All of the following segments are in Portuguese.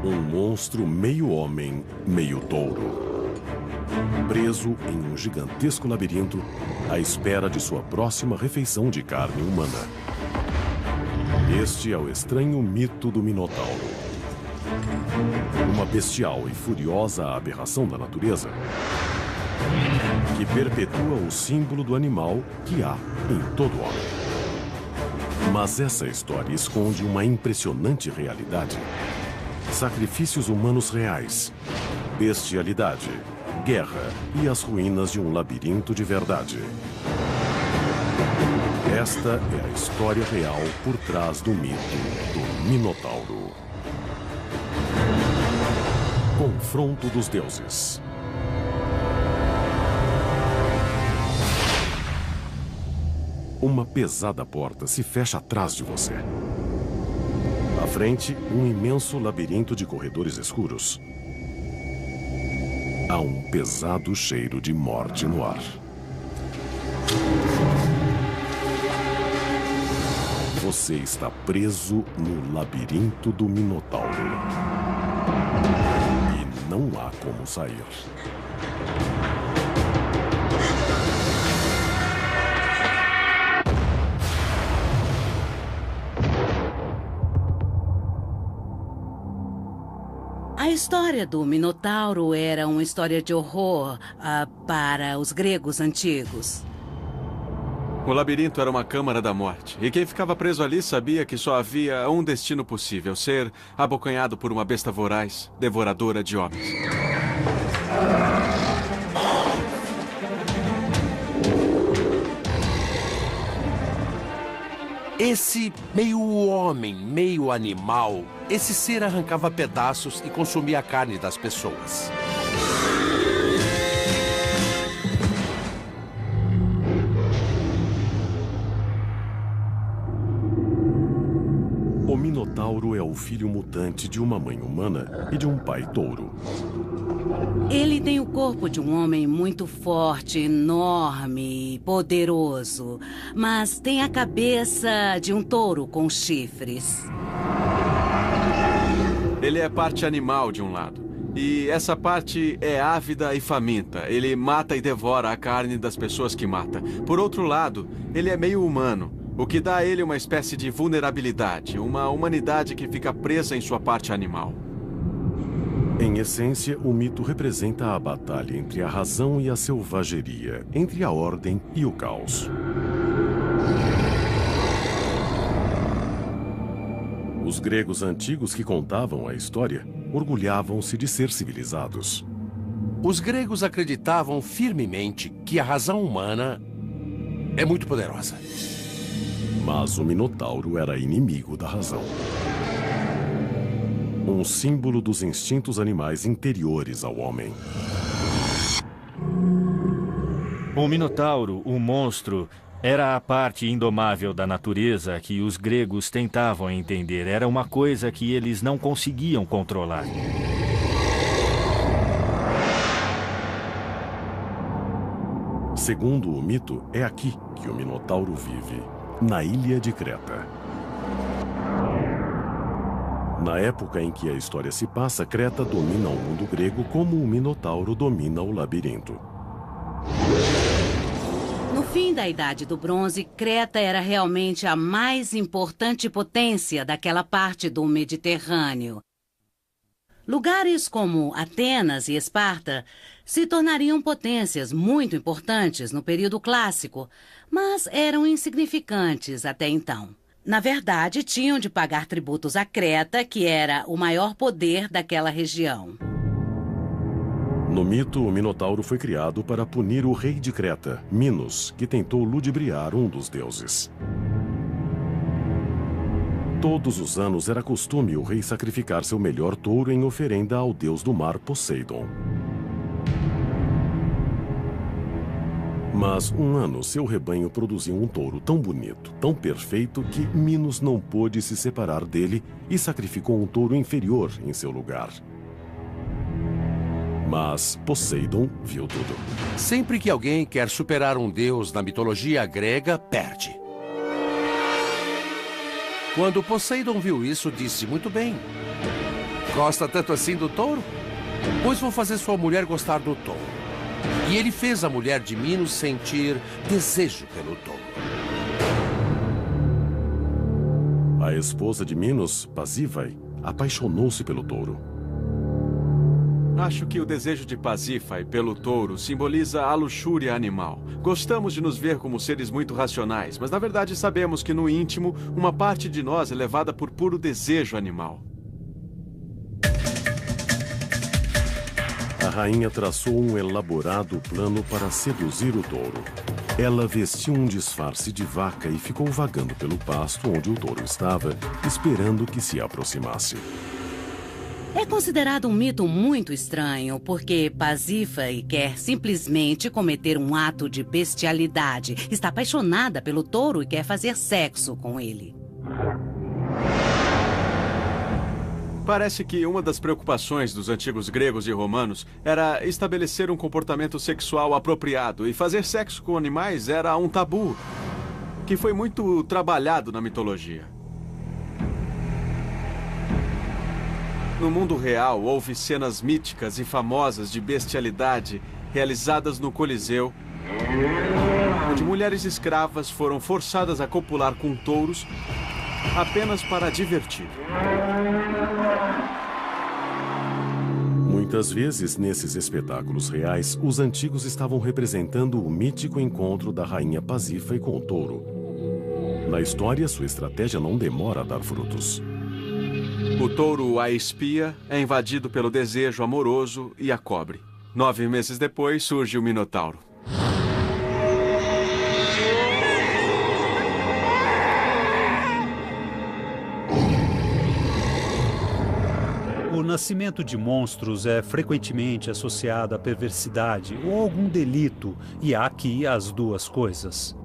Um monstro meio homem, meio touro. Preso em um gigantesco labirinto, à espera de sua próxima refeição de carne humana. Este é o estranho mito do Minotauro. Uma bestial e furiosa aberração da natureza que perpetua o símbolo do animal que há em todo homem. Mas essa história esconde uma impressionante realidade. Sacrifícios humanos reais, bestialidade, guerra e as ruínas de um labirinto de verdade. Esta é a história real por trás do mito do Minotauro. Confronto dos deuses. Uma pesada porta se fecha atrás de você. À frente, um imenso labirinto de corredores escuros. Há um pesado cheiro de morte no ar. Você está preso no labirinto do Minotauro. E não há como sair. A história do Minotauro era uma história de horror para os gregos antigos. O labirinto era uma câmara da morte, e quem ficava preso ali sabia que só havia um destino possível: ser abocanhado por uma besta voraz, devoradora de homens. Esse meio homem, meio animal, esse ser arrancava pedaços e consumia a carne das pessoas. O Minotauro é o filho mutante de uma mãe humana e de um pai touro. Ele tem o corpo de um homem muito forte, enorme e poderoso, mas tem a cabeça de um touro com chifres. Ele é parte animal de um lado, e essa parte é ávida e faminta. Ele mata e devora a carne das pessoas que mata. Por outro lado, ele é meio humano, o que dá a ele uma espécie de vulnerabilidade, uma humanidade que fica presa em sua parte animal. Em essência, o mito representa a batalha entre a razão e a selvageria, entre a ordem e o caos. Os gregos antigos que contavam a história orgulhavam-se de ser civilizados. Os gregos acreditavam firmemente que a razão humana é muito poderosa. Mas o Minotauro era inimigo da razão. Um símbolo dos instintos animais interiores ao homem. O Minotauro, o monstro, era a parte indomável da natureza que os gregos tentavam entender. Era uma coisa que eles não conseguiam controlar. Segundo o mito, é aqui que o Minotauro vive, na ilha de Creta. Na época em que a história se passa, Creta domina o mundo grego como o Minotauro domina o labirinto. No fim da Idade do Bronze, Creta era realmente a mais importante potência daquela parte do Mediterrâneo. Lugares como Atenas e Esparta se tornariam potências muito importantes no período clássico, mas eram insignificantes até então. Na verdade, tinham de pagar tributos a Creta, que era o maior poder daquela região. No mito, o Minotauro foi criado para punir o rei de Creta, Minos, que tentou ludibriar um dos deuses. Todos os anos era costume o rei sacrificar seu melhor touro em oferenda ao deus do mar, Poseidon. Mas um ano, seu rebanho produziu um touro tão bonito, tão perfeito, que Minos não pôde se separar dele e sacrificou um touro inferior em seu lugar. Mas Poseidon viu tudo. Sempre que alguém quer superar um deus na mitologia grega, perde. Quando Poseidon viu isso, disse: muito bem. Gosta tanto assim do touro? Pois vou fazer sua mulher gostar do touro. E ele fez a mulher de Minos sentir desejo pelo touro. A esposa de Minos, Pasífae, apaixonou-se pelo touro. Acho que o desejo de Pasífae pelo touro simboliza a luxúria animal. Gostamos de nos ver como seres muito racionais, mas na verdade sabemos que no íntimo, uma parte de nós é levada por puro desejo animal. A rainha traçou um elaborado plano para seduzir o touro. Ela vestiu um disfarce de vaca e ficou vagando pelo pasto onde o touro estava, esperando que se aproximasse. É considerado um mito muito estranho, porque Pasífae quer simplesmente cometer um ato de bestialidade. Está apaixonada pelo touro e quer fazer sexo com ele. Parece que uma das preocupações dos antigos gregos e romanos era estabelecer um comportamento sexual apropriado, e fazer sexo com animais era um tabu, que foi muito trabalhado na mitologia. No mundo real, houve cenas míticas e famosas de bestialidade realizadas no Coliseu, onde mulheres escravas foram forçadas a copular com touros apenas para divertir. Muitas vezes, nesses espetáculos reais, os antigos estavam representando o mítico encontro da rainha Pasífae com o touro. Na história, sua estratégia não demora a dar frutos. O touro a espia, é invadido pelo desejo amoroso e a cobre. 9 meses depois, surge o Minotauro. O nascimento de monstros é frequentemente associado à perversidade ou algum delito, e há aqui as duas coisas.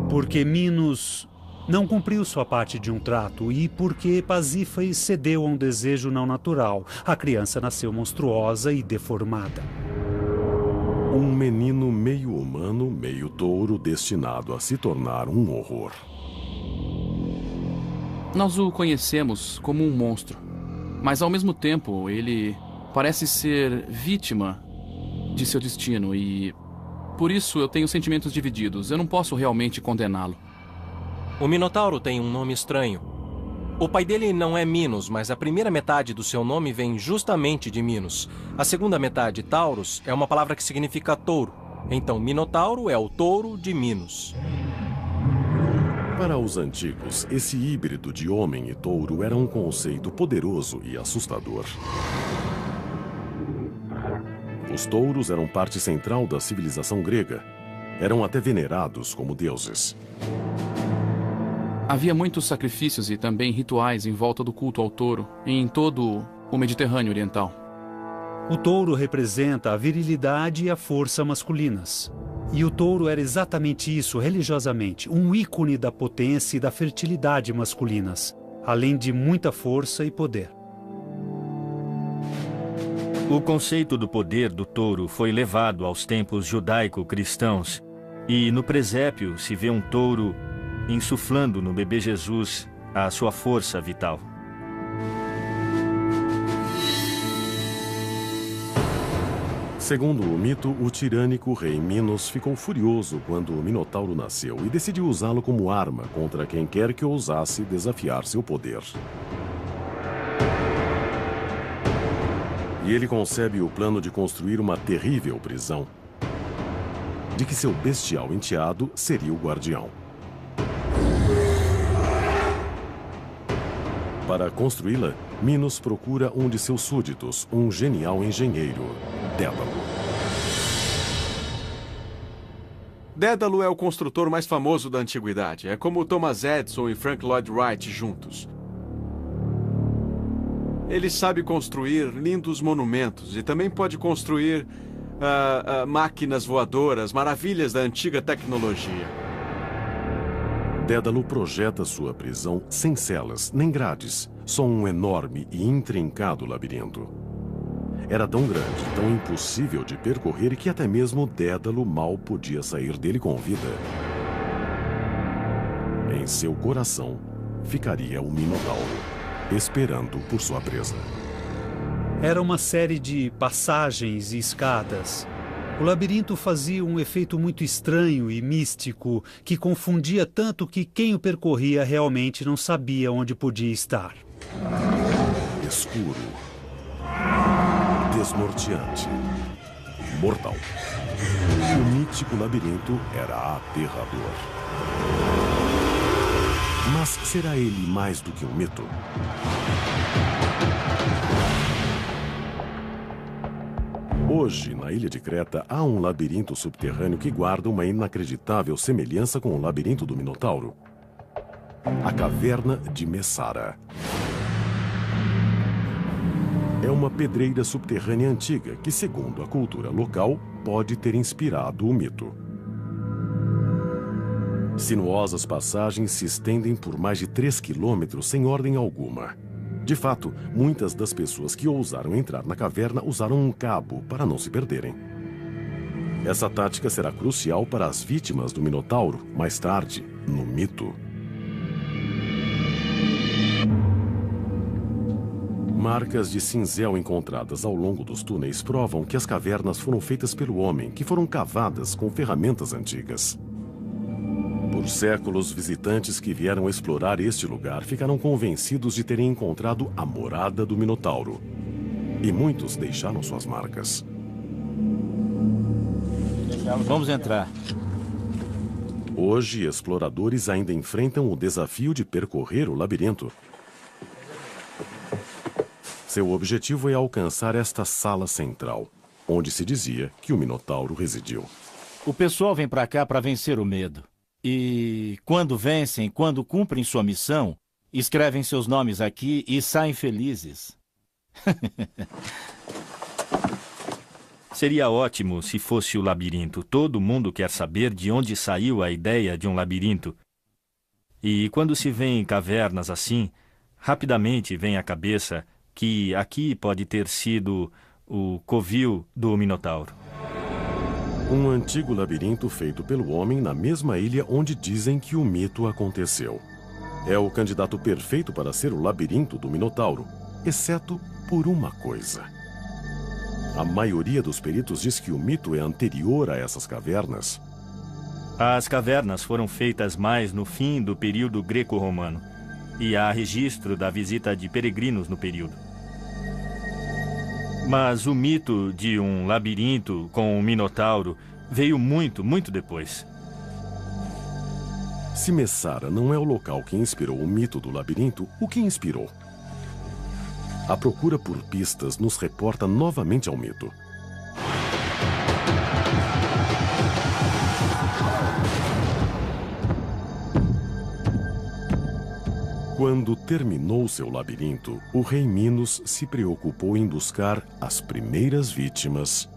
Porque Minos não cumpriu sua parte de um trato e porque Pasífae cedeu a um desejo não natural. A criança nasceu monstruosa e deformada. Um menino meio humano, meio touro, destinado a se tornar um horror. Nós o conhecemos como um monstro, mas ao mesmo tempo ele parece ser vítima de seu destino e por isso eu tenho sentimentos divididos. Eu não posso realmente condená-lo. O Minotauro tem um nome estranho. O pai dele não é Minos, mas a primeira metade do seu nome vem justamente de Minos. A segunda metade, Taurus, é uma palavra que significa touro. Então, Minotauro é o touro de Minos. Para os antigos, esse híbrido de homem e touro era um conceito poderoso e assustador. Os touros eram parte central da civilização grega. Eram até venerados como deuses. Havia muitos sacrifícios e também rituais em volta do culto ao touro, em todo o Mediterrâneo Oriental. O touro representa a virilidade e a força masculinas. E o touro era exatamente isso, religiosamente, um ícone da potência e da fertilidade masculinas, além de muita força e poder. O conceito do poder do touro foi levado aos tempos judaico-cristãos, e no presépio se vê um touro insuflando no bebê Jesus a sua força vital. Segundo o mito, o tirânico rei Minos ficou furioso quando o Minotauro nasceu e decidiu usá-lo como arma contra quem quer que ousasse desafiar seu poder. E ele concebe o plano de construir uma terrível prisão, de que seu bestial enteado seria o guardião. Para construí-la, Minos procura um de seus súditos, um genial engenheiro, Dédalo. Dédalo é o construtor mais famoso da antiguidade. É como Thomas Edison e Frank Lloyd Wright juntos. Ele sabe construir lindos monumentos e também pode construir máquinas voadoras, maravilhas da antiga tecnologia. Dédalo projeta sua prisão sem celas nem grades, só um enorme e intrincado labirinto. Era tão grande, tão impossível de percorrer que até mesmo Dédalo mal podia sair dele com vida. Em seu coração ficaria o Minotauro, esperando por sua presa. Era uma série de passagens e escadas. O labirinto fazia um efeito muito estranho e místico que confundia tanto que quem o percorria realmente não sabia onde podia estar. Escuro, desnorteante, mortal. O mítico labirinto era aterrador. Mas será ele mais do que um mito? Hoje, na ilha de Creta, há um labirinto subterrâneo que guarda uma inacreditável semelhança com o labirinto do Minotauro. A Caverna de Messara. É uma pedreira subterrânea antiga que, segundo a cultura local, pode ter inspirado o mito. Sinuosas passagens se estendem por mais de 3 quilômetros sem ordem alguma. De fato, muitas das pessoas que ousaram entrar na caverna usaram um cabo para não se perderem. Essa tática será crucial para as vítimas do Minotauro, mais tarde, no mito. Marcas de cinzel encontradas ao longo dos túneis provam que as cavernas foram feitas pelo homem, que foram cavadas com ferramentas antigas. Por séculos, visitantes que vieram explorar este lugar ficaram convencidos de terem encontrado a morada do Minotauro. E muitos deixaram suas marcas. Vamos entrar. Hoje, exploradores ainda enfrentam o desafio de percorrer o labirinto. Seu objetivo é alcançar esta sala central, onde se dizia que o Minotauro residiu. O pessoal vem pra cá para vencer o medo. E quando vencem, quando cumprem sua missão, escrevem seus nomes aqui e saem felizes. Seria ótimo se fosse o labirinto. Todo mundo quer saber de onde saiu a ideia de um labirinto. E quando se vê em cavernas assim, rapidamente vem à cabeça que aqui pode ter sido o covil do Minotauro. Um antigo labirinto feito pelo homem na mesma ilha onde dizem que o mito aconteceu. É o candidato perfeito para ser o labirinto do Minotauro, exceto por uma coisa. A maioria dos peritos diz que o mito é anterior a essas cavernas. As cavernas foram feitas mais no fim do período greco-romano, e há registro da visita de peregrinos no período. Mas o mito de um labirinto com um Minotauro veio muito, muito depois. Se Messara não é o local que inspirou o mito do labirinto, o que inspirou? A procura por pistas nos reporta novamente ao mito. Quando terminou seu labirinto, o rei Minos se preocupou em buscar as primeiras vítimas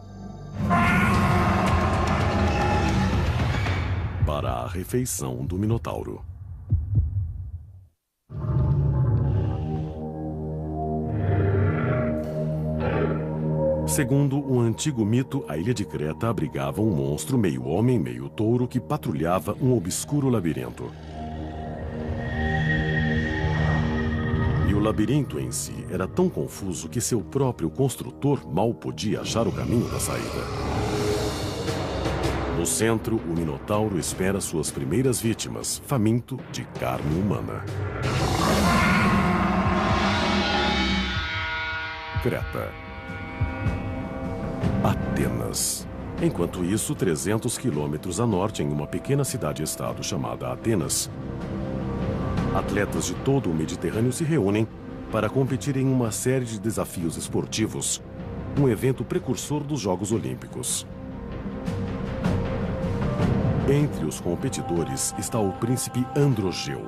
para a refeição do Minotauro. Segundo um antigo mito, a ilha de Creta abrigava um monstro meio homem, meio touro que patrulhava um obscuro labirinto. E o labirinto em si era tão confuso que seu próprio construtor mal podia achar o caminho da saída. No centro, o Minotauro espera suas primeiras vítimas, faminto de carne humana. Creta. Atenas. Enquanto isso, 300 quilômetros a norte, em uma pequena cidade-estado chamada Atenas, atletas de todo o Mediterrâneo se reúnem para competir em uma série de desafios esportivos, um evento precursor dos Jogos Olímpicos. Entre os competidores está o príncipe Androgeu,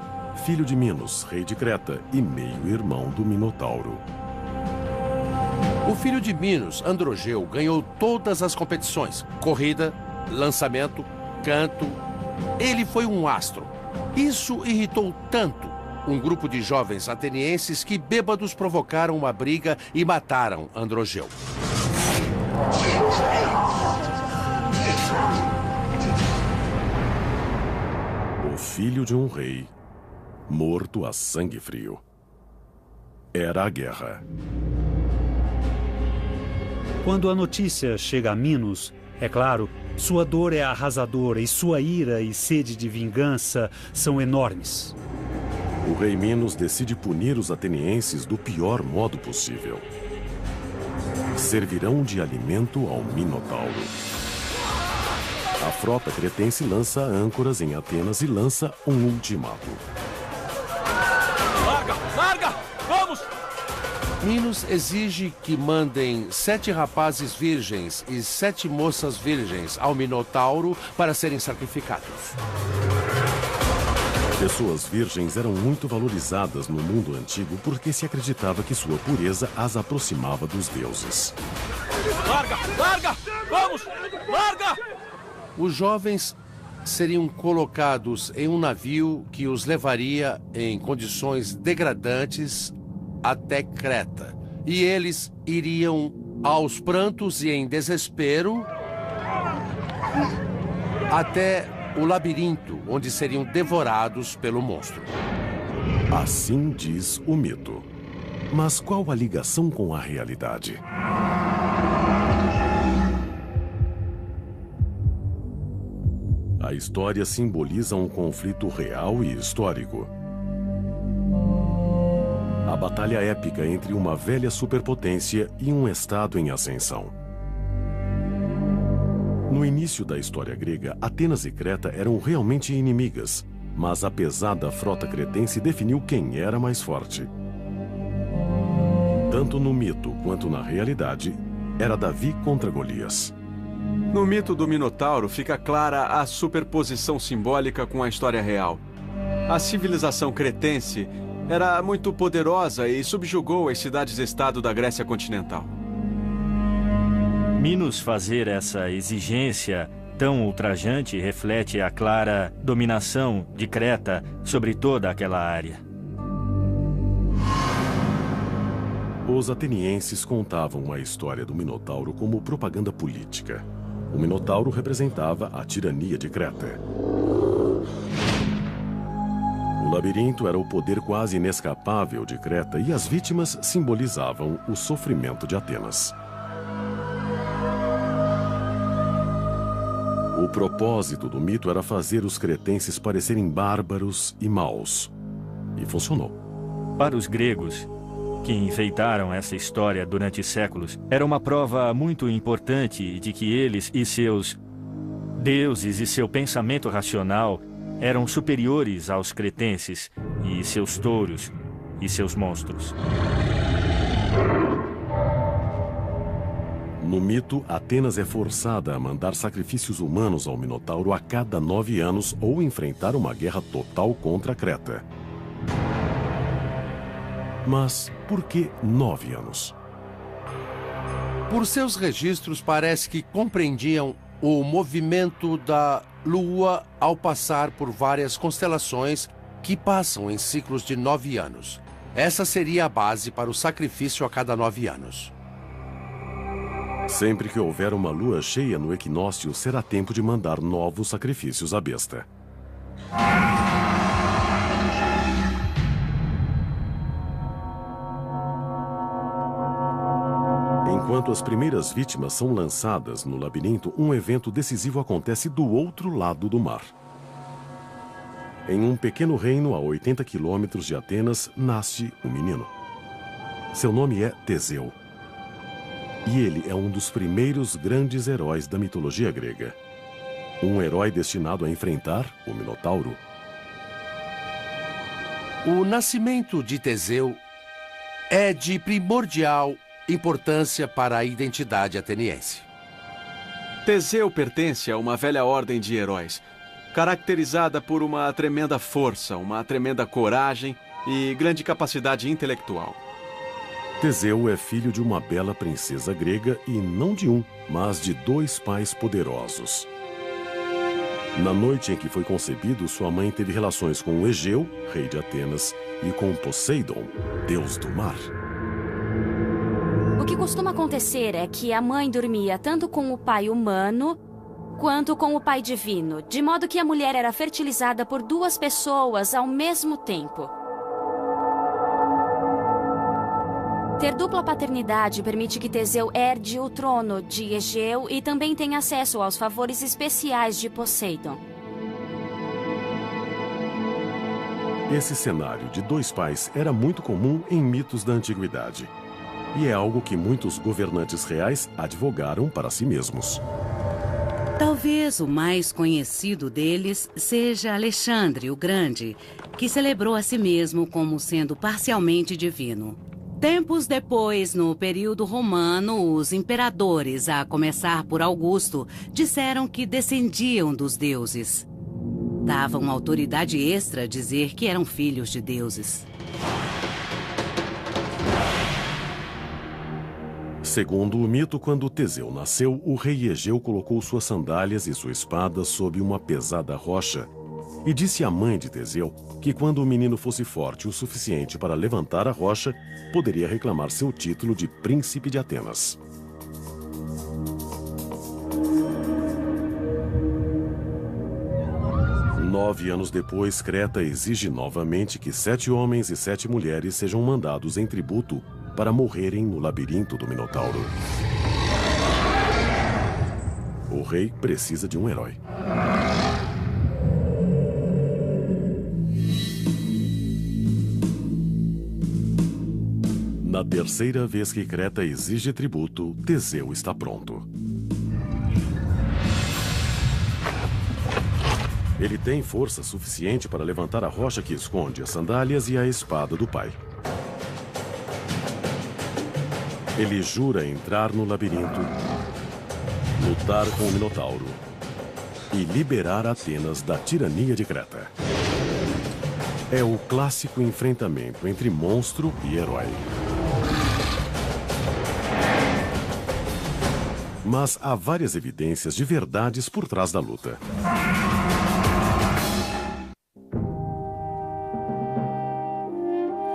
filho de Minos, rei de Creta e meio-irmão do Minotauro. O filho de Minos, Androgeu, ganhou todas as competições: corrida, lançamento, canto. Ele foi um astro. Isso irritou tanto um grupo de jovens atenienses que bêbados provocaram uma briga e mataram Androgeu. O filho de um rei, morto a sangue frio. era a guerra. Quando a notícia chega a Minos, é claro, sua dor é arrasadora e sua ira e sede de vingança são enormes. O rei Minos decide punir os atenienses do pior modo possível. Servirão de alimento ao Minotauro. A frota cretense lança âncoras em Atenas e lança um ultimato. Larga! Larga! Vamos! Minos exige que mandem 7 rapazes virgens e 7 moças virgens ao Minotauro para serem sacrificados. Pessoas virgens eram muito valorizadas no mundo antigo porque se acreditava que sua pureza as aproximava dos deuses. Larga! Larga! Vamos! Larga! Os jovens seriam colocados em um navio que os levaria em condições degradantes até Creta. E eles iriam aos prantos e em desespero até o labirinto, onde seriam devorados pelo monstro. Assim diz o mito. Mas qual a ligação com a realidade? A história simboliza um conflito real e histórico. A batalha épica entre uma velha superpotência e um estado em ascensão. No início da história grega, Atenas e Creta eram realmente inimigas, mas a pesada frota cretense definiu quem era mais forte. Tanto no mito quanto na realidade, era Davi contra Golias. No mito do Minotauro fica clara a superposição simbólica com a história real. A civilização cretense era muito poderosa e subjugou as cidades-estado da Grécia continental. Minos fazer essa exigência tão ultrajante reflete a clara dominação de Creta sobre toda aquela área. Os atenienses contavam a história do Minotauro como propaganda política. O Minotauro representava a tirania de Creta. O labirinto era o poder quase inescapável de Creta e as vítimas simbolizavam o sofrimento de Atenas. O propósito do mito era fazer os cretenses parecerem bárbaros e maus. E funcionou. Para os gregos, que enfeitaram essa história durante séculos, era uma prova muito importante de que eles e seus deuses e seu pensamento racional eram superiores aos cretenses e seus touros e seus monstros. No mito, Atenas é forçada a mandar sacrifícios humanos ao Minotauro a cada 9 anos ou enfrentar uma guerra total contra Creta. Mas por que 9 anos? Por seus registros, parece que compreendiam o movimento da Lua ao passar por várias constelações que passam em ciclos de 9 anos. Essa seria a base para o sacrifício a cada 9 anos. Sempre que houver uma lua cheia no equinócio, será tempo de mandar novos sacrifícios à besta. Enquanto as primeiras vítimas são lançadas no labirinto, um evento decisivo acontece do outro lado do mar. Em um pequeno reino a 80 quilômetros de Atenas, nasce um menino. Seu nome é Teseu. E ele é um dos primeiros grandes heróis da mitologia grega. Um herói destinado a enfrentar o Minotauro. O nascimento de Teseu é de primordial importância para a identidade ateniense. Teseu pertence a uma velha ordem de heróis, caracterizada por uma tremenda força, uma tremenda coragem e grande capacidade intelectual. Teseu é filho de uma bela princesa grega e não de um, mas de 2 pais poderosos. Na noite em que foi concebido, sua mãe teve relações com Egeu, rei de Atenas, e com Poseidon, deus do mar. O que costuma acontecer é que a mãe dormia tanto com o pai humano quanto com o pai divino, de modo que a mulher era fertilizada por 2 pessoas ao mesmo tempo. Ter dupla paternidade permite que Teseu herde o trono de Egeu e também tenha acesso aos favores especiais de Poseidon. Esse cenário de dois pais era muito comum em mitos da antiguidade. E é algo que muitos governantes reais advogaram para si mesmos. Talvez o mais conhecido deles seja Alexandre o Grande, que celebrou a si mesmo como sendo parcialmente divino. Tempos depois, no período romano, os imperadores, a começar por Augusto, disseram que descendiam dos deuses. Davam autoridade extra a dizer que eram filhos de deuses. Segundo o mito, quando Teseu nasceu, o rei Egeu colocou suas sandálias e sua espada sob uma pesada rocha e disse à mãe de Teseu que quando o menino fosse forte o suficiente para levantar a rocha, poderia reclamar seu título de príncipe de Atenas. Nove anos depois, Creta exige novamente que 7 homens e 7 mulheres sejam mandados em tributo para morrerem no labirinto do Minotauro. O rei precisa de um herói. Na terceira vez que Creta exige tributo, Teseu está pronto. Ele tem força suficiente para levantar a rocha que esconde as sandálias e a espada do pai. Ele jura entrar no labirinto, lutar com o Minotauro e liberar Atenas da tirania de Creta. É o clássico enfrentamento entre monstro e herói. Mas há várias evidências de verdades por trás da luta.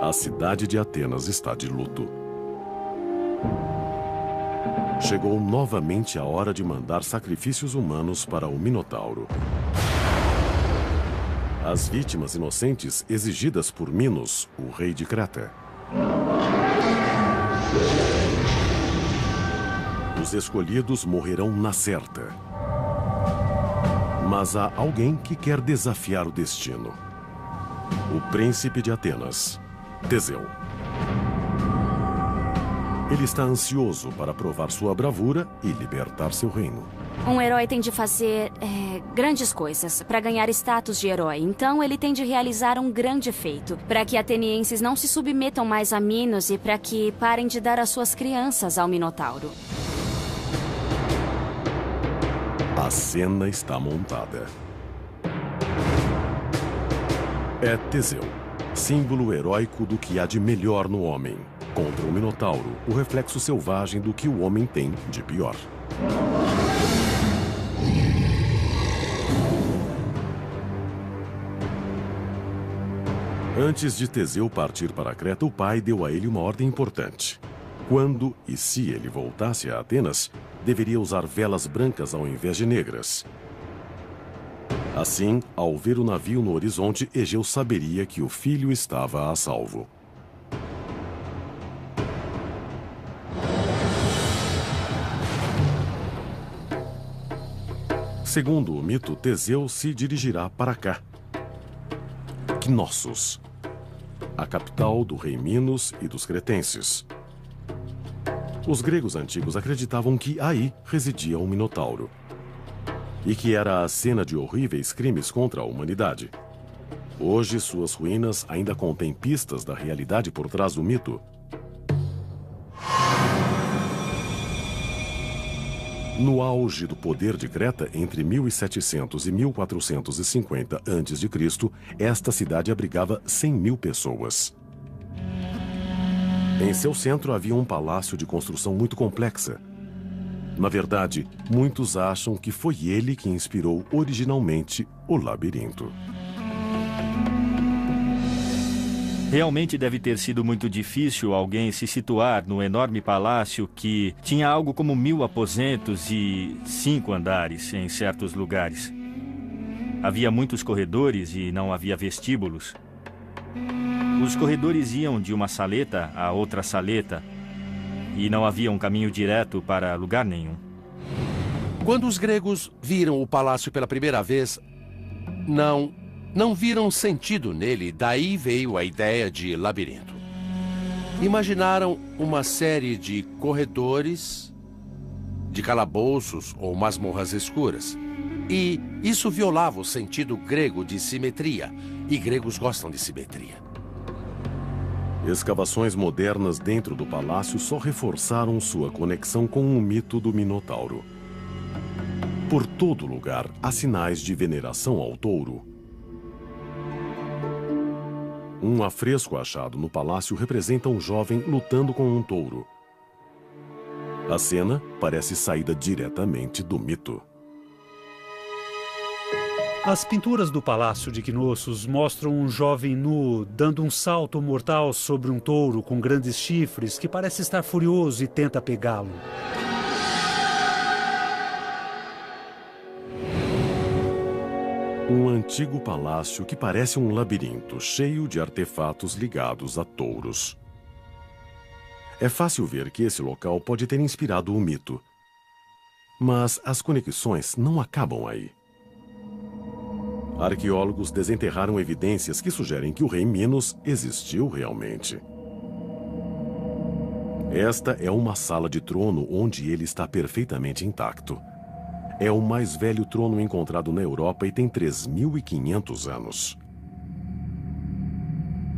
A cidade de Atenas está de luto. Chegou novamente a hora de mandar sacrifícios humanos para o Minotauro. As vítimas inocentes exigidas por Minos, o rei de Creta. Os escolhidos morrerão na certa. Mas há alguém que quer desafiar o destino. O príncipe de Atenas, Teseu. Ele está ansioso para provar sua bravura e libertar seu reino. Um herói tem de fazer grandes coisas para ganhar status de herói. Então ele tem de realizar um grande feito para que atenienses não se submetam mais a Minos e para que parem de dar as suas crianças ao Minotauro. A cena está montada. É Teseu, símbolo heróico do que há de melhor no homem, contra o Minotauro, o reflexo selvagem do que o homem tem de pior. Antes de Teseu partir para Creta, o pai deu a ele uma ordem importante. Quando e se ele voltasse a Atenas, deveria usar velas brancas ao invés de negras. Assim, ao ver o navio no horizonte, Egeu saberia que o filho estava a salvo. Segundo o mito, Teseu se dirigirá para cá, Knossos, a capital do rei Minos e dos cretenses. Os gregos antigos acreditavam que aí residia o Minotauro e que era a cena de horríveis crimes contra a humanidade. Hoje, suas ruínas ainda contêm pistas da realidade por trás do mito. No auge do poder de Creta, entre 1700 e 1450 a.C., esta cidade abrigava 100.000 pessoas. Em seu centro havia um palácio de construção muito complexa. Na verdade, muitos acham que foi ele que inspirou originalmente o labirinto. Realmente deve ter sido muito difícil alguém se situar no enorme palácio que tinha algo como 1.000 aposentos e 5 andares em certos lugares. Havia muitos corredores e não havia vestíbulos. Os corredores iam de uma saleta a outra saleta, e não havia um caminho direto para lugar nenhum. Quando os gregos viram o palácio pela primeira vez, não viram sentido nele, daí veio a ideia de labirinto. Imaginaram uma série de corredores, de calabouços ou masmorras escuras. E isso violava o sentido grego de simetria, e gregos gostam de simetria. Escavações modernas dentro do palácio só reforçaram sua conexão com o mito do Minotauro. Por todo lugar há sinais de veneração ao touro. Um afresco achado no palácio representa um jovem lutando com um touro. A cena parece saída diretamente do mito. As pinturas do Palácio de Knossos mostram um jovem nu dando um salto mortal sobre um touro com grandes chifres que parece estar furioso e tenta pegá-lo. Um antigo palácio que parece um labirinto cheio de artefatos ligados a touros. É fácil ver que esse local pode ter inspirado o mito. Mas as conexões não acabam aí. Arqueólogos desenterraram evidências que sugerem que o rei Minos existiu realmente. Esta é uma sala de trono onde ele está perfeitamente intacto. É o mais velho trono encontrado na Europa e tem 3.500 anos.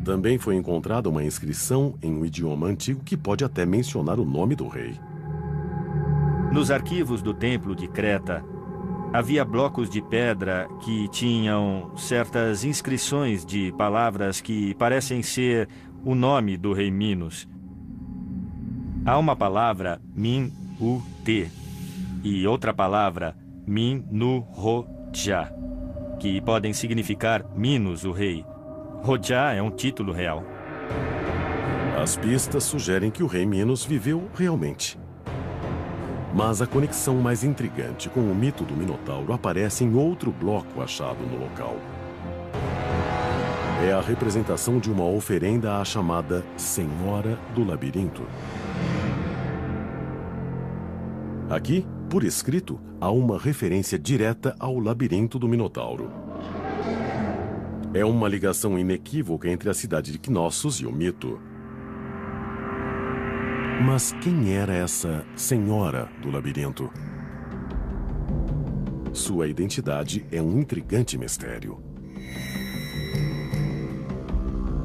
Também foi encontrada uma inscrição em um idioma antigo que pode até mencionar o nome do rei. Nos arquivos do Templo de Creta, havia blocos de pedra que tinham certas inscrições de palavras que parecem ser o nome do rei Minos. Há uma palavra Min-u-te e outra palavra Min-nu-ro-ja, que podem significar Minos, o rei. Rodja é um título real. As pistas sugerem que o rei Minos viveu realmente. Mas a conexão mais intrigante com o mito do Minotauro aparece em outro bloco achado no local. É a representação de uma oferenda à chamada Senhora do Labirinto. Aqui, por escrito, há uma referência direta ao labirinto do Minotauro. É uma ligação inequívoca entre a cidade de Knossos e o mito. Mas quem era essa Senhora do Labirinto? Sua identidade é um intrigante mistério.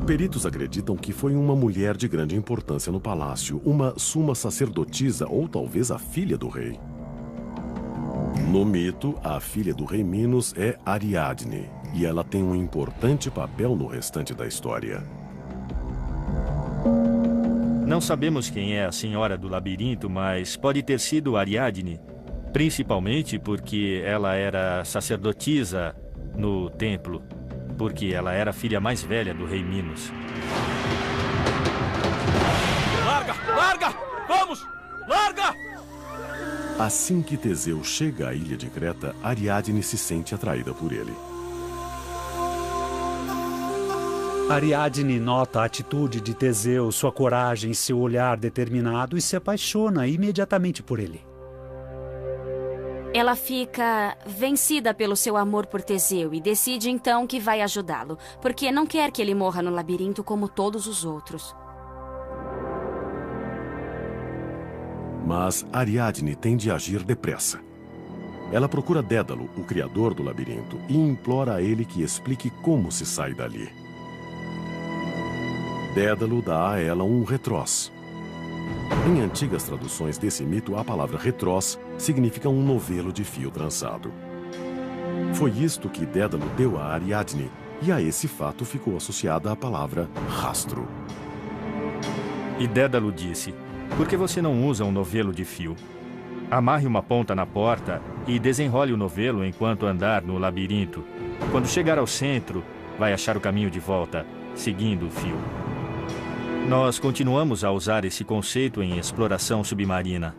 Peritos acreditam que foi uma mulher de grande importância no palácio, uma suma sacerdotisa ou talvez a filha do rei. No mito, a filha do rei Minos é Ariadne, e ela tem um importante papel no restante da história. Não sabemos quem é a Senhora do Labirinto, mas pode ter sido Ariadne, principalmente porque ela era sacerdotisa no templo, porque ela era a filha mais velha do rei Minos. Larga! Larga! Vamos! Larga! Assim que Teseu chega à ilha de Creta, Ariadne se sente atraída por ele. Ariadne nota a atitude de Teseu, sua coragem, seu olhar determinado e se apaixona imediatamente por ele. Ela fica vencida pelo seu amor por Teseu e decide então que vai ajudá-lo, porque não quer que ele morra no labirinto como todos os outros. Mas Ariadne tem de agir depressa. Ela procura Dédalo, o criador do labirinto, e implora a ele que explique como se sai dali. Dédalo dá a ela um retroz. Em antigas traduções desse mito, a palavra retroz significa um novelo de fio trançado. Foi isto que Dédalo deu a Ariadne, e a esse fato ficou associada a palavra rastro. E Dédalo disse: "Por que você não usa um novelo de fio? Amarre uma ponta na porta e desenrole o novelo enquanto andar no labirinto. Quando chegar ao centro, vai achar o caminho de volta, seguindo o fio." Nós continuamos a usar esse conceito em exploração submarina.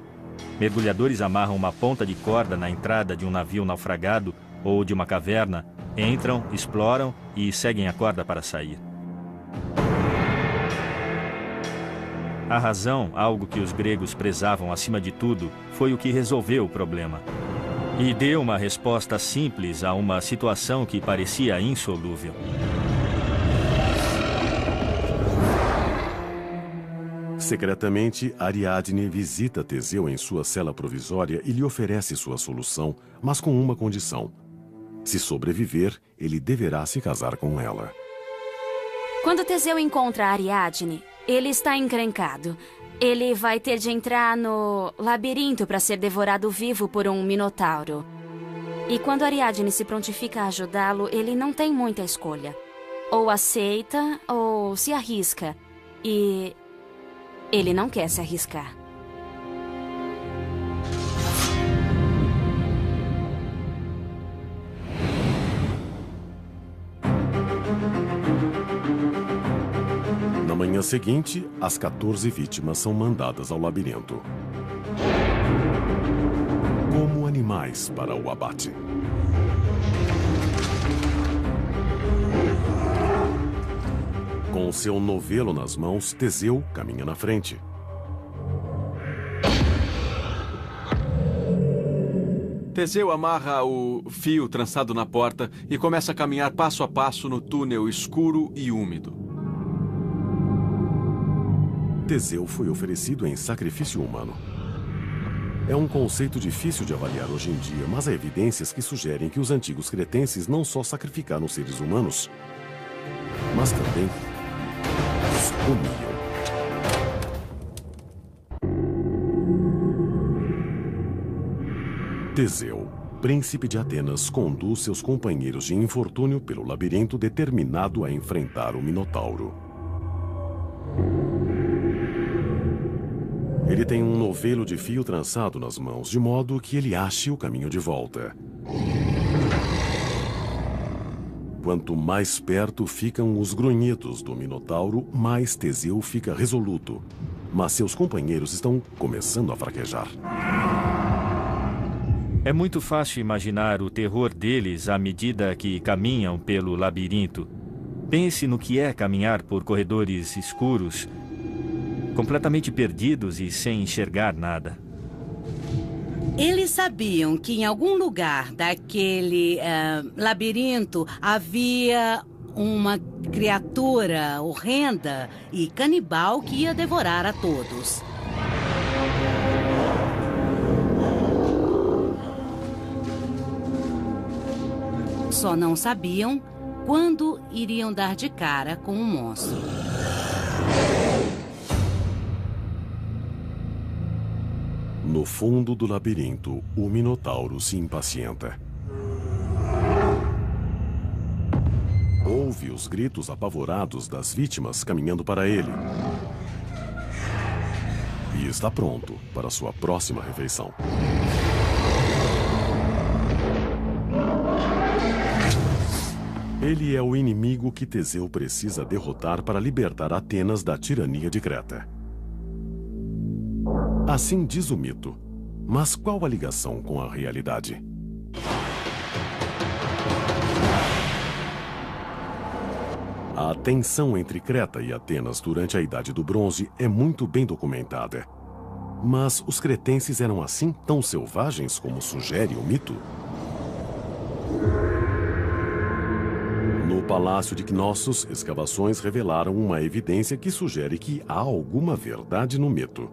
Mergulhadores amarram uma ponta de corda na entrada de um navio naufragado ou de uma caverna, entram, exploram e seguem a corda para sair. A razão, algo que os gregos prezavam acima de tudo, foi o que resolveu o problema. E deu uma resposta simples a uma situação que parecia insolúvel. Secretamente, Ariadne visita Teseu em sua cela provisória e lhe oferece sua solução, mas com uma condição. Se sobreviver, ele deverá se casar com ela. Quando Teseu encontra Ariadne, ele está encrencado. Ele vai ter de entrar no labirinto para ser devorado vivo por um minotauro. E quando Ariadne se prontifica a ajudá-lo, ele não tem muita escolha. Ou aceita, ou se arrisca. E ele não quer se arriscar. Na manhã seguinte, as 14 vítimas são mandadas ao labirinto. Como animais para o abate. Com seu novelo nas mãos, Teseu caminha na frente. Teseu amarra o fio trançado na porta e começa a caminhar passo a passo no túnel escuro e úmido. Teseu foi oferecido em sacrifício humano. É um conceito difícil de avaliar hoje em dia, mas há evidências que sugerem que os antigos cretenses não só sacrificaram seres humanos, mas também os comiam. Teseu, príncipe de Atenas, conduz seus companheiros de infortúnio pelo labirinto determinado a enfrentar o Minotauro. Ele tem um novelo de fio trançado nas mãos, de modo que ele ache o caminho de volta. Quanto mais perto ficam os grunhidos do Minotauro, mais Teseu fica resoluto. Mas seus companheiros estão começando a fraquejar. É muito fácil imaginar o terror deles à medida que caminham pelo labirinto. Pense no que é caminhar por corredores escuros, completamente perdidos e sem enxergar nada. Eles sabiam que em algum lugar daquele labirinto havia uma criatura horrenda e canibal que ia devorar a todos. Só não sabiam quando iriam dar de cara com o monstro. No fundo do labirinto, o Minotauro se impacienta. Ouve os gritos apavorados das vítimas caminhando para ele. E está pronto para sua próxima refeição. Ele é o inimigo que Teseu precisa derrotar para libertar Atenas da tirania de Creta. Assim diz o mito. Mas qual a ligação com a realidade? A tensão entre Creta e Atenas durante a Idade do Bronze é muito bem documentada. Mas os cretenses eram assim tão selvagens como sugere o mito? No Palácio de Cnossos, escavações revelaram uma evidência que sugere que há alguma verdade no mito.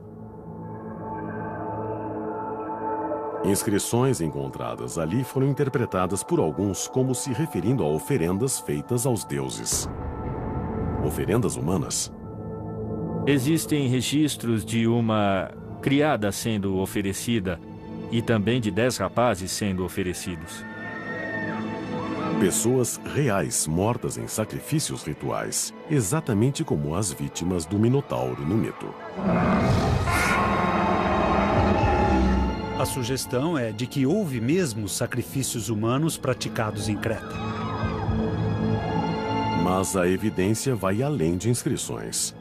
Inscrições encontradas ali foram interpretadas por alguns como se referindo a oferendas feitas aos deuses. Oferendas humanas? Existem registros de uma criada sendo oferecida e também de 10 rapazes sendo oferecidos. Pessoas reais mortas em sacrifícios rituais, exatamente como as vítimas do Minotauro no mito. A sugestão é de que houve mesmo sacrifícios humanos praticados em Creta. Mas a evidência vai além de inscrições.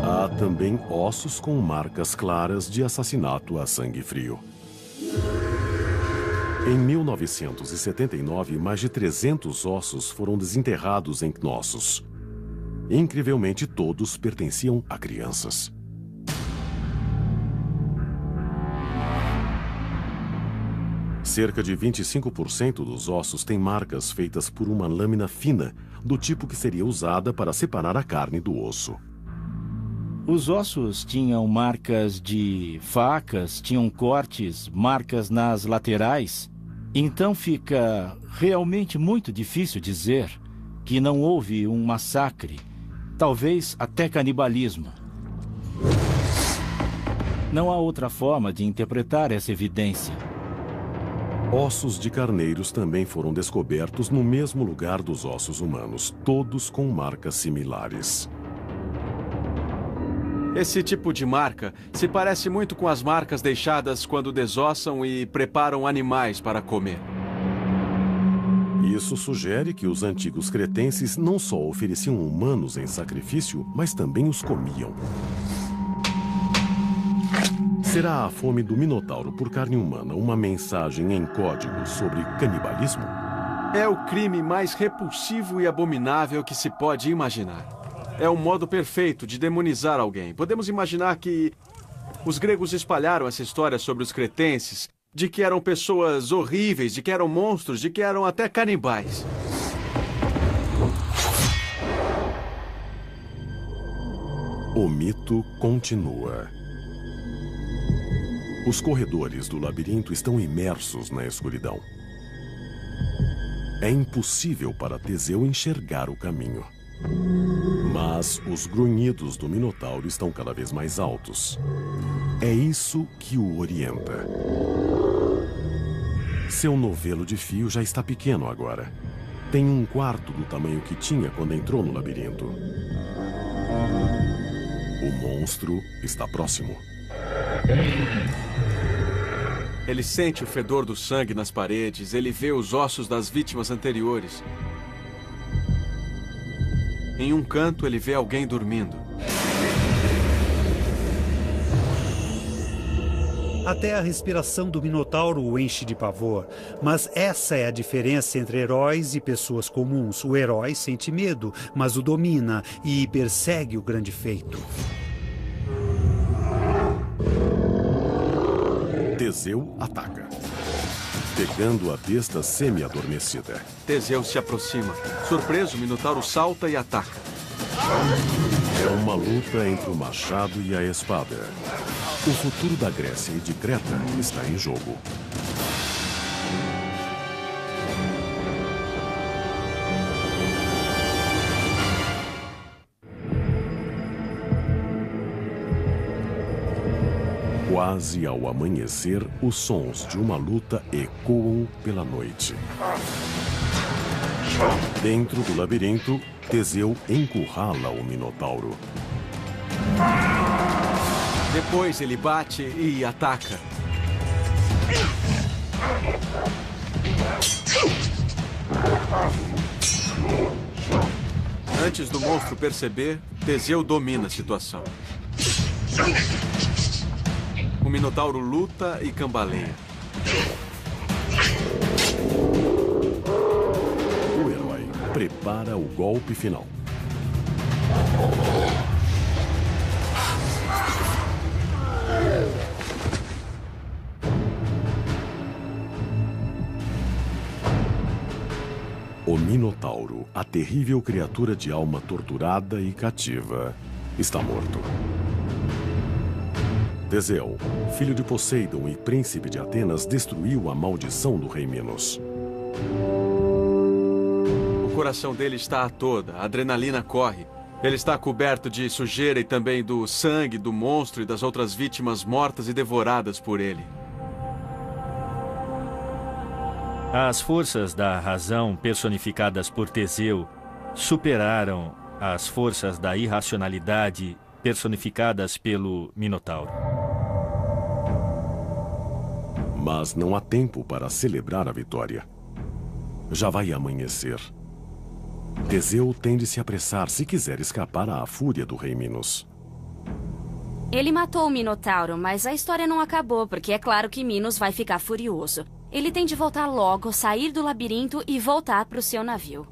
Há também ossos com marcas claras de assassinato a sangue frio. Em 1979, mais de 300 ossos foram desenterrados em Cnossos. Incrivelmente, todos pertenciam a crianças. Cerca de 25% dos ossos têm marcas feitas por uma lâmina fina, do tipo que seria usada para separar a carne do osso. Os ossos tinham marcas de facas, tinham cortes, marcas nas laterais. Então fica realmente muito difícil dizer que não houve um massacre, talvez até canibalismo. Não há outra forma de interpretar essa evidência. Ossos de carneiros também foram descobertos no mesmo lugar dos ossos humanos, todos com marcas similares. Esse tipo de marca se parece muito com as marcas deixadas quando desossam e preparam animais para comer. Isso sugere que os antigos cretenses não só ofereciam humanos em sacrifício, mas também os comiam. Será a fome do Minotauro por carne humana uma mensagem em código sobre canibalismo? É o crime mais repulsivo e abominável que se pode imaginar. É um modo perfeito de demonizar alguém. Podemos imaginar que os gregos espalharam essa história sobre os cretenses, de que eram pessoas horríveis, de que eram monstros, de que eram até canibais. O mito continua. Os corredores do labirinto estão imersos na escuridão. É impossível para Teseu enxergar o caminho. Mas os grunhidos do Minotauro estão cada vez mais altos. É isso que o orienta. Seu novelo de fio já está pequeno agora. Tem 1/4 do tamanho que tinha quando entrou no labirinto. O monstro está próximo. Ele sente o fedor do sangue nas paredes, ele vê os ossos das vítimas anteriores. Em um canto, ele vê alguém dormindo. Até a respiração do Minotauro o enche de pavor. Mas essa é a diferença entre heróis e pessoas comuns. O herói sente medo, mas o domina e persegue o grande feito. Teseu ataca, pegando a besta semi-adormecida. Teseu se aproxima. Surpreso, o Minotauro salta e ataca. É uma luta entre o machado e a espada. O futuro da Grécia e de Creta está em jogo. Quase ao amanhecer, os sons de uma luta ecoam pela noite. Dentro do labirinto, Teseu encurrala o Minotauro. Depois ele bate e ataca. Antes do monstro perceber, Teseu domina a situação. O Minotauro luta e cambaleia. O herói prepara o golpe final. O Minotauro, a terrível criatura de alma torturada e cativa, está morto. Teseu, filho de Poseidon e príncipe de Atenas, destruiu a maldição do rei Minos. O coração dele está a toda, a adrenalina corre. Ele está coberto de sujeira e também do sangue do monstro e das outras vítimas mortas e devoradas por ele. As forças da razão personificadas por Teseu superaram as forças da irracionalidade personificadas pelo Minotauro. Mas não há tempo para celebrar a vitória. Já vai amanhecer. Teseu tem de se apressar se quiser escapar à fúria do rei Minos. Ele matou o Minotauro, mas a história não acabou, porque é claro que Minos vai ficar furioso. Ele tem de voltar logo, sair do labirinto e voltar para o seu navio.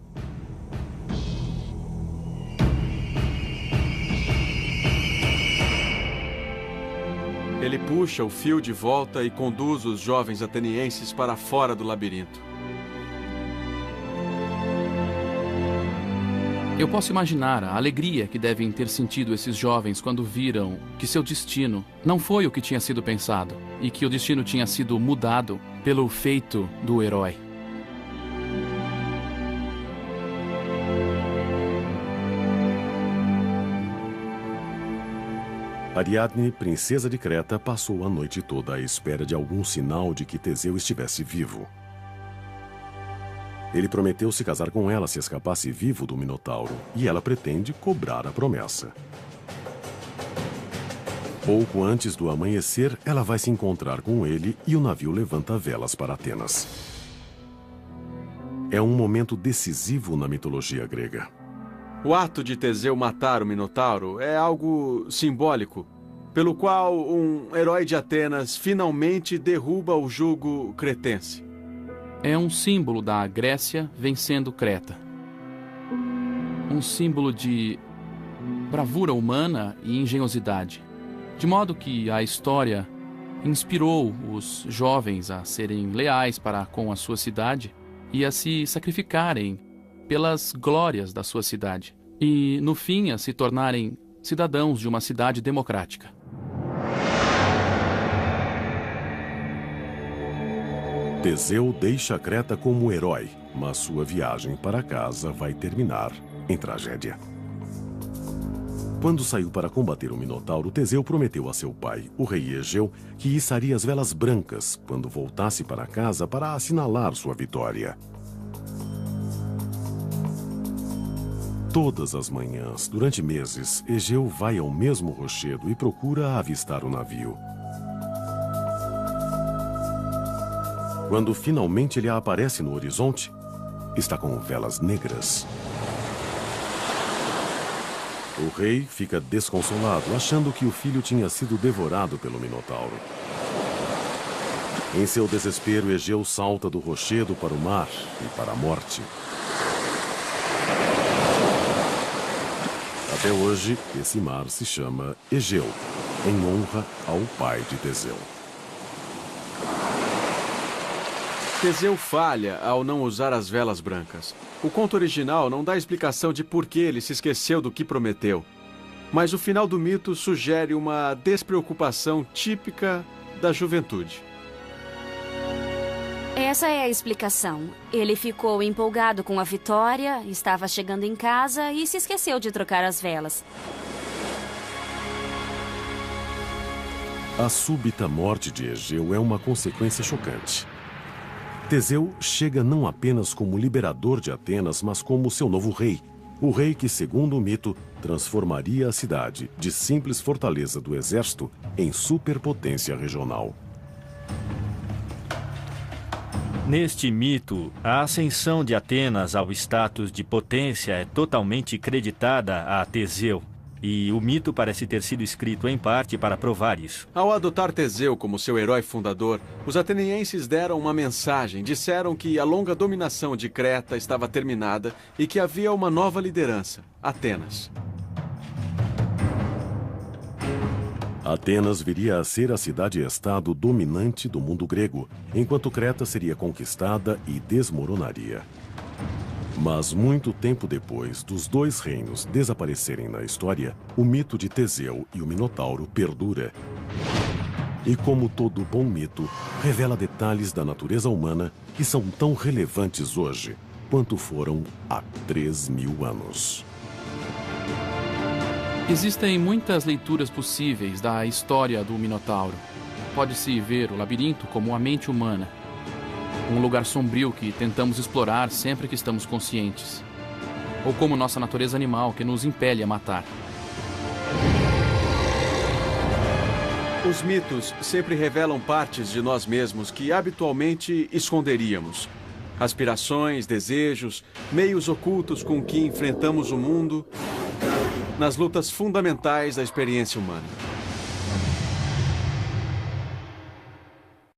Ele puxa o fio de volta e conduz os jovens atenienses para fora do labirinto. Eu posso imaginar a alegria que devem ter sentido esses jovens quando viram que seu destino não foi o que tinha sido pensado e que o destino tinha sido mudado pelo feito do herói. Ariadne, princesa de Creta, passou a noite toda à espera de algum sinal de que Teseu estivesse vivo. Ele prometeu se casar com ela se escapasse vivo do Minotauro, e ela pretende cobrar a promessa. Pouco antes do amanhecer, ela vai se encontrar com ele e o navio levanta velas para Atenas. É um momento decisivo na mitologia grega. O ato de Teseu matar o Minotauro é algo simbólico, pelo qual um herói de Atenas finalmente derruba o jugo cretense. É um símbolo da Grécia vencendo Creta. Um símbolo de bravura humana e engenhosidade. De modo que a história inspirou os jovens a serem leais para com a sua cidade e a se sacrificarem pelas glórias da sua cidade. E, no fim, a se tornarem cidadãos de uma cidade democrática. Teseu deixa Creta como herói, mas sua viagem para casa vai terminar em tragédia. Quando saiu para combater o Minotauro, Teseu prometeu a seu pai, o rei Egeu, que içaria as velas brancas quando voltasse para casa para assinalar sua vitória. Todas as manhãs, durante meses, Egeu vai ao mesmo rochedo e procura avistar o navio. Quando finalmente ele aparece no horizonte, está com velas negras. O rei fica desconsolado, achando que o filho tinha sido devorado pelo Minotauro. Em seu desespero, Egeu salta do rochedo para o mar e para a morte. Até hoje, esse mar se chama Egeu, em honra ao pai de Teseu. Teseu falha ao não usar as velas brancas. O conto original não dá explicação de por que ele se esqueceu do que prometeu. Mas o final do mito sugere uma despreocupação típica da juventude. Essa é a explicação. Ele ficou empolgado com a vitória, estava chegando em casa e se esqueceu de trocar as velas. A súbita morte de Egeu é uma consequência chocante. Teseu chega não apenas como liberador de Atenas, mas como seu novo rei. O rei que, segundo o mito, transformaria a cidade de simples fortaleza do exército em superpotência regional. Neste mito, a ascensão de Atenas ao status de potência é totalmente creditada a Teseu. E o mito parece ter sido escrito em parte para provar isso. Ao adotar Teseu como seu herói fundador, os atenienses deram uma mensagem. Disseram que a longa dominação de Creta estava terminada e que havia uma nova liderança, Atenas. Atenas viria a ser a cidade-estado dominante do mundo grego, enquanto Creta seria conquistada e desmoronaria. Mas muito tempo depois dos dois reinos desaparecerem na história, o mito de Teseu e o Minotauro perdura. E como todo bom mito, revela detalhes da natureza humana que são tão relevantes hoje quanto foram há 3.000 anos. Existem muitas leituras possíveis da história do Minotauro. Pode-se ver o labirinto como a mente humana. Um lugar sombrio que tentamos explorar sempre que estamos conscientes. Ou como nossa natureza animal que nos impele a matar. Os mitos sempre revelam partes de nós mesmos que habitualmente esconderíamos. Aspirações, desejos, meios ocultos com que enfrentamos o mundo nas lutas fundamentais da experiência humana.